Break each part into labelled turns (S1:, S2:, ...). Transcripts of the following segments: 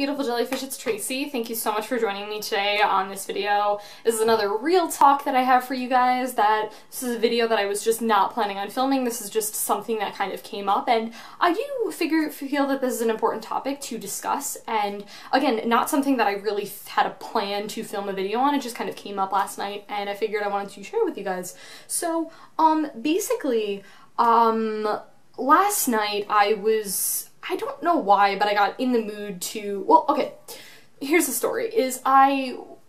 S1: beautiful jellyfish, it's Tracy. Thank you so much for joining me today on this video. This is another real talk that I have for you guys. This is a video that I was just not planning on filming. This is just something that kind of came up, and I do feel that this is an important topic to discuss, and again, not something that I really had a plan to film a video on. It just kind of came up last night, and I figured I wanted to share with you guys. So, basically, last night I don't know why, but I got in the mood to, well, okay, here's the story,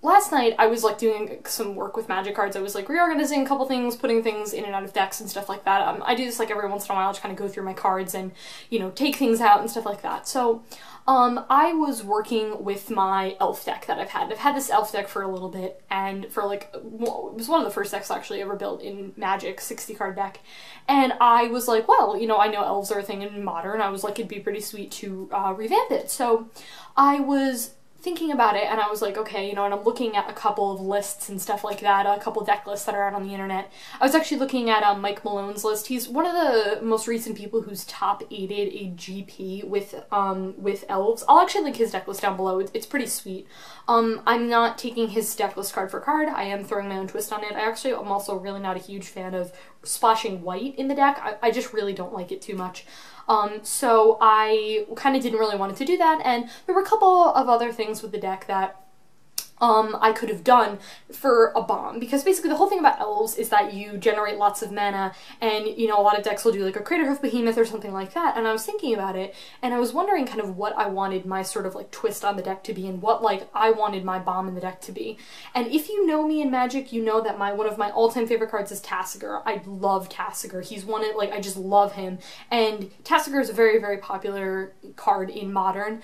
S1: last night I was like doing some work with magic cards. I was like reorganizing a couple things, putting things in and out of decks and stuff like that. I do this like every once in a while, just kind of go through my cards and, you know, take things out and stuff like that. So, I was working with my elf deck that I've had. I've had this elf deck for a little bit, and for like, well, it was one of the first decks I actually ever built in Magic, 60 card deck, and I was like, well, you know, I know elves are a thing in Modern. I was like, it'd be pretty sweet to revamp it. So I was thinking about it, and I was like, okay, you know, and I'm looking at a couple of lists and stuff like that, a couple deck lists that are out on the internet. I was actually looking at Mike Malone's list. He's one of the most recent people who's top aided a GP with elves. I'll actually link his deck list down below. It's pretty sweet. I'm not taking his deck list card for card. I am throwing my own twist on it. I'm also really not a huge fan of splashing white in the deck. I just really don't like it too much. So I kind of didn't really want to do that, and there were a couple of other things with the deck that I could have done for a bomb, because basically the whole thing about elves is that you generate lots of mana, and, you know, a lot of decks will do like a Craterhoof Behemoth or something like that, and I was thinking about it, and I was wondering kind of what I wanted my sort of like twist on the deck to be, and what like I wanted my bomb in the deck to be. And if you know me in Magic, you know that one of my all-time favorite cards is Tasigur. I love Tasigur. He's one of, like, I just love him, and Tasigur is a very, very popular card in Modern.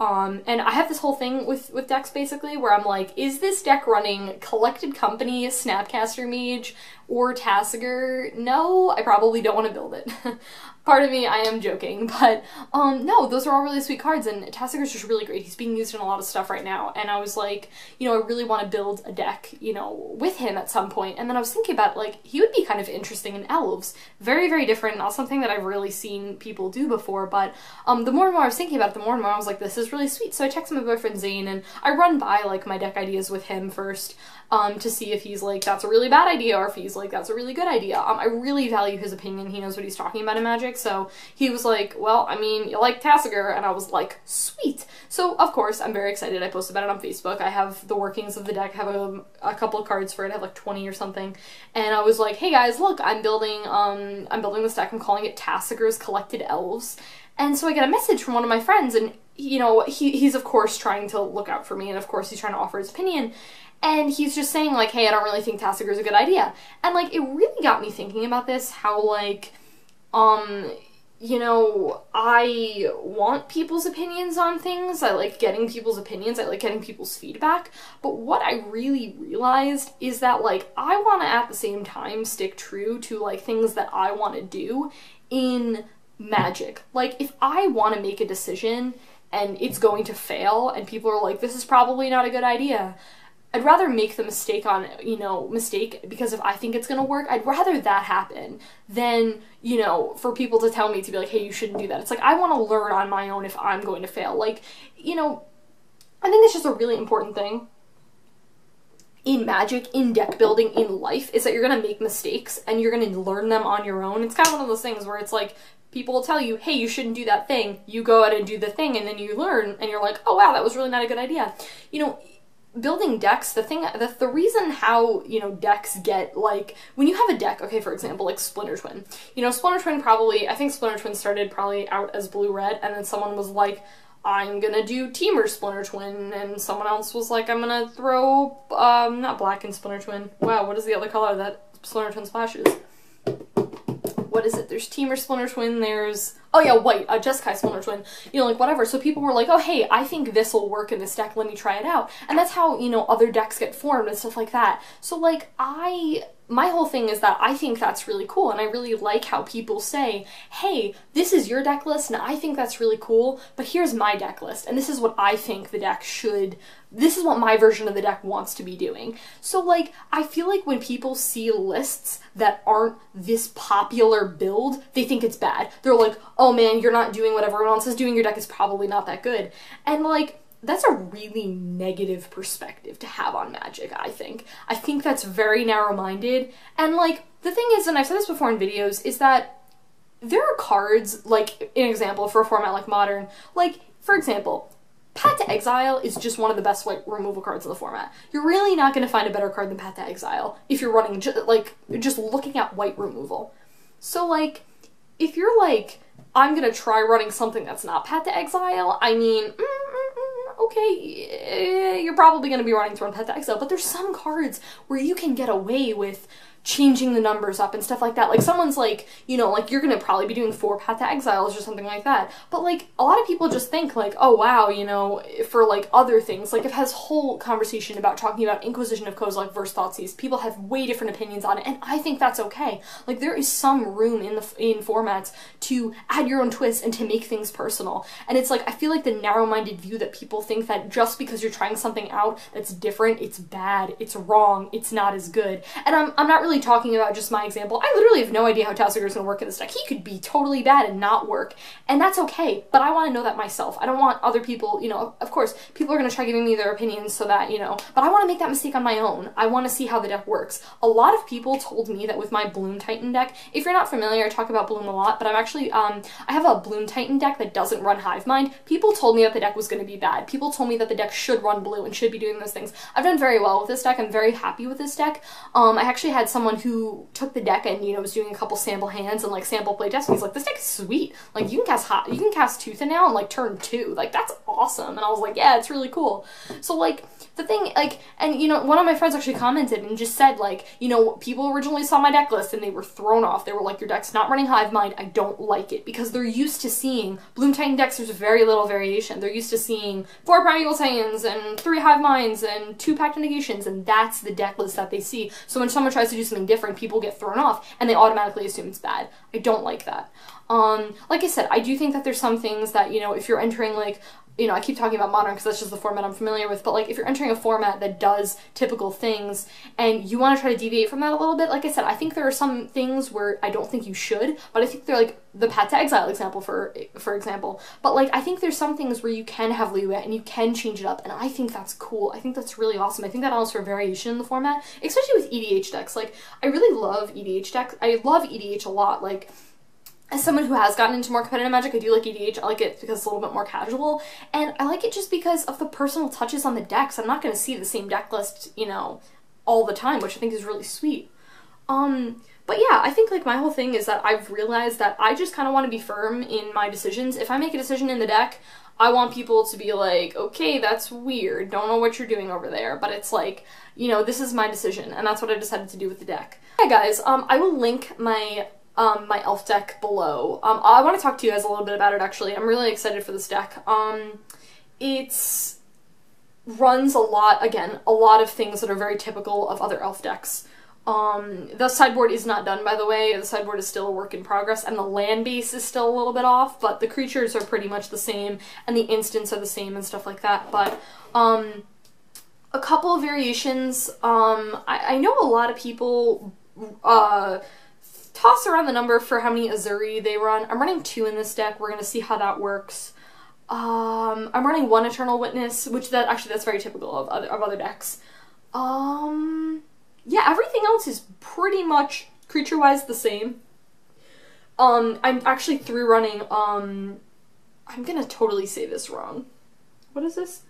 S1: And I have this whole thing with decks, basically, where I'm like, is this deck running Collected Company, Snapcaster Mage, or Tasigur? No, I probably don't want to build it. Part of me, I am joking, but, no, those are all really sweet cards, and Tasigur's just really great. He's being used in a lot of stuff right now, and I was like, you know, I really want to build a deck, you know, with him at some point, and then I was thinking about, like, he would be kind of interesting in elves. Very, very different, not something that I've really seen people do before, but, the more and more I was thinking about it, the more and more I was like, this is really sweet. So I texted my boyfriend Zane, and I run by, like, my deck ideas with him first, to see if he's like, that's a really bad idea, or if he's like, that's a really good idea. I really value his opinion. He knows what he's talking about in Magic, so he was like, well, I mean, you like Tasigur, and I was like, sweet. So, of course, I'm very excited. I posted about it on Facebook. I have the workings of the deck, I have a couple of cards for it, I have like 20 or something, and I was like, hey guys, look, I'm building this deck, I'm calling it Tasigur's Collected Elves. And so I get a message from one of my friends, and, you know, he's of course trying to look out for me, and of course he's trying to offer his opinion, and he's just saying like, hey, I don't really think Tasigur's a good idea. And like, it really got me thinking about this, how like, you know, I want people's opinions on things, I like getting people's opinions, I like getting people's feedback, but what I really realized is that like, I want to at the same time stick true to like things that I want to do in Magic. Like, if I want to make a decision and it's going to fail and people are like, this is probably not a good idea, I'd rather make the mistake because if I think it's gonna work, I'd rather that happen than, you know, for people to tell me to be like, hey, you shouldn't do that. It's like, I want to learn on my own if I'm going to fail. Like, you know, I think it's just a really important thing in Magic, in deck building, in life, is that you're gonna make mistakes and you're gonna learn them on your own. It's kind of one of those things where it's like, people will tell you, hey, you shouldn't do that thing. You go out and do the thing, and then you learn, and you're like, oh wow, that was really not a good idea. You know, building decks, the reason how, you know, decks get, like, when you have a deck, okay, for example, like Splinter Twin. You know, Splinter Twin I think Splinter Twin started probably out as blue-red, and then someone was like, I'm gonna do Teamer Splinter Twin, and someone else was like, I'm gonna throw, not black in Splinter Twin. Wow, what is the other color that Splinter Twin splashes? What is it? There's Teamer Splinter Twin, there's, oh yeah, white, Jeskai Splinter Twin, you know, like whatever. So people were like, oh hey, I think this will work in this deck, let me try it out. And that's how, you know, other decks get formed and stuff like that. So like, my whole thing is that I think that's really cool, and I really like how people say, hey, this is your deck list, and I think that's really cool, but here's my deck list, and this is what I think the deck should, this is what my version of the deck wants to be doing. So like, I feel like when people see lists that aren't this popular build, they think it's bad. They're like, oh man, you're not doing what everyone else is doing, your deck is probably not that good. And like, that's a really negative perspective to have on Magic, I think. I think that's very narrow-minded, and like, the thing is, and I've said this before in videos, is that there are cards, like, an example for a format like Modern, like, for example, Path to Exile is just one of the best white removal cards in the format. You're really not going to find a better card than Path to Exile if you're running, just looking at white removal. So, like, if you're like, I'm going to try running something that's not Path to Exile, I mean, okay, you're probably going to be running Path to Exile, but there's some cards where you can get away with changing the numbers up and stuff like that. Like, someone's like, you know, like, you're gonna probably be doing 4 Path to Exiles or something like that. But, like, a lot of people just think, like, oh, wow, you know, for, like, other things. Like, it has whole conversation about talking about Inquisition of Kozilek versus Thoughtseize. People have way different opinions on it, and I think that's okay. Like, there is some room in formats to add your own twists and to make things personal. And it's like, I feel like the narrow-minded view that people think that just because you're trying something out that's different, it's bad, it's wrong, it's not as good. And I'm not really talking about just my example. I literally have no idea how Tasigur is going to work in this deck. He could be totally bad and not work, and that's okay, but I want to know that myself. I don't want other people, you know, of course, people are going to try giving me their opinions so that, you know, but I want to make that mistake on my own. I want to see how the deck works. A lot of people told me that with my Bloom Titan deck, if you're not familiar, I talk about Bloom a lot, but I'm actually, I have a Bloom Titan deck that doesn't run Hive Mind. People told me that the deck was going to be bad. People told me that the deck should run blue and should be doing those things. I've done very well with this deck. I'm very happy with this deck. I actually had someone who took the deck and, you know, was doing a couple sample hands and, like, sample play tests, and he's like, this deck is sweet. Like, you can cast Toothin now on, like, turn 2. Like, that's awesome. And I was like, yeah, it's really cool. So, like, the thing, like, and, you know, one of my friends actually commented and just said, like, you know, people originally saw my deck list and they were thrown off. They were like, your deck's not running Hive Mind, I don't like it. Because they're used to seeing, Bloom Titan decks, there's very little variation. They're used to seeing 4 Primeval Titans and 3 Hive Minds and 2 Pact of Negations, and that's the deck list that they see. So when someone tries to do something different, people get thrown off and they automatically assume it's bad. I don't like that. Like I said, I do think that there's some things that, you know, if you're entering, like, you know, I keep talking about Modern because that's just the format I'm familiar with, but, like, if you're entering a format that does typical things and you want to try to deviate from that a little bit, like I said, I think there are some things where I don't think you should, but I think they're, like, the Path to Exile example, for example. But, like, I think there's some things where you can have leeway and you can change it up, and I think that's cool. I think that's really awesome. I think that allows for variation in the format, especially with EDH decks. Like, I really love EDH decks. I love EDH a lot. Like, as someone who has gotten into more competitive Magic, I do like EDH. I like it because it's a little bit more casual, and I like it just because of the personal touches on the decks. I'm not going to see the same deck list, you know, all the time, which I think is really sweet. But yeah, I think, like, my whole thing is that I've realized that I just kind of want to be firm in my decisions. If I make a decision in the deck, I want people to be like, okay, that's weird, don't know what you're doing over there, but it's like, you know, this is my decision, and that's what I decided to do with the deck. Hey guys, I will link my elf deck below. I want to talk to you guys a little bit about it, actually. I'm really excited for this deck. It's runs a lot of things that are very typical of other elf decks. The sideboard is not done, by the way. The sideboard is still a work in progress, and the land base is still a little bit off, but the creatures are pretty much the same, and the instants are the same and stuff like that. But, a couple of variations. I know a lot of people, toss around the number for how many Azuri they run. I'm running 2 in this deck. We're gonna see how that works. I'm running 1 Eternal Witness, which that's very typical of other decks. Yeah, everything else is pretty much creature-wise the same. I'm actually 3 running, I'm gonna totally say this wrong. What is this?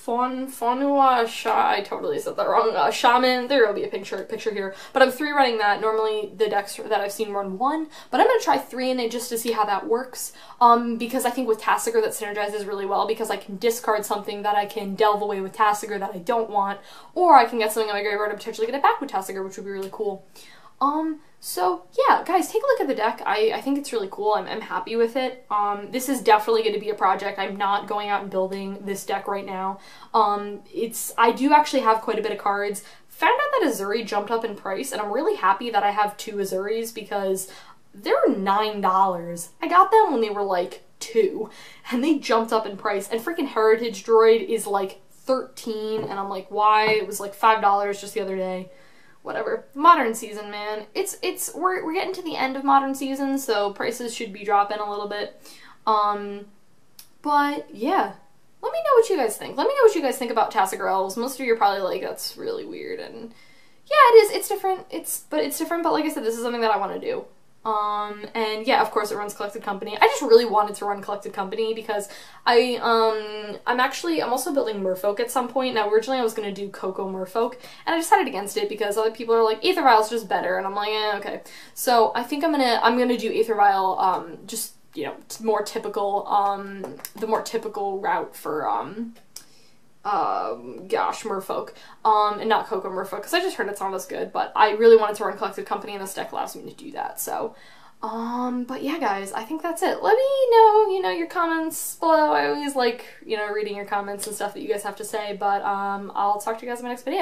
S1: I totally said that wrong. Shaman, there will be a picture here. But I'm 3 running that. Normally the decks that I've seen run 1, but I'm gonna try 3 in it just to see how that works. Because I think with Tasigur that synergizes really well, because I can discard something that I can delve away with Tasigur that I don't want, or I can get something on my graveyard and potentially get it back with Tasigur, which would be really cool. So yeah, guys, take a look at the deck. I think it's really cool. I'm happy with it. This is definitely going to be a project. I'm not going out and building this deck right now. I do actually have quite a bit of cards. Found out that Azuri jumped up in price, and I'm really happy that I have 2 Azuris because they're $9. I got them when they were like 2, and they jumped up in price, and freaking Heritage Droid is like 13, and I'm like, why? It was like $5 just the other day. Whatever. Modern season, man. We're getting to the end of modern season, so prices should be dropping a little bit. But yeah. Let me know what you you guys think. Let me know what you guys think about Tasigur Elves. Most of you are probably like, that's really weird, and yeah, it is. It's different. It's different, but like I said, this is something that I want to do. And yeah, of course it runs Collected Company. I just really wanted to run Collected Company because I'm also building Merfolk at some point. Now, originally I was going to do CoCo Merfolk, and I decided against it because other people are like, Aether Vial's just better, and I'm like, okay. So I think I'm gonna do Aether Vial, just, you know, more typical, the more typical route for, gosh, Merfolk, and not CoCo Merfolk, because I just heard it's not as good, but I really wanted to run Collected Company, and this deck allows me to do that, so, but yeah, guys, I think that's it. Let me know, you know, your comments below. I always like, you know, reading your comments and stuff that you guys have to say, but, I'll talk to you guys in my next video.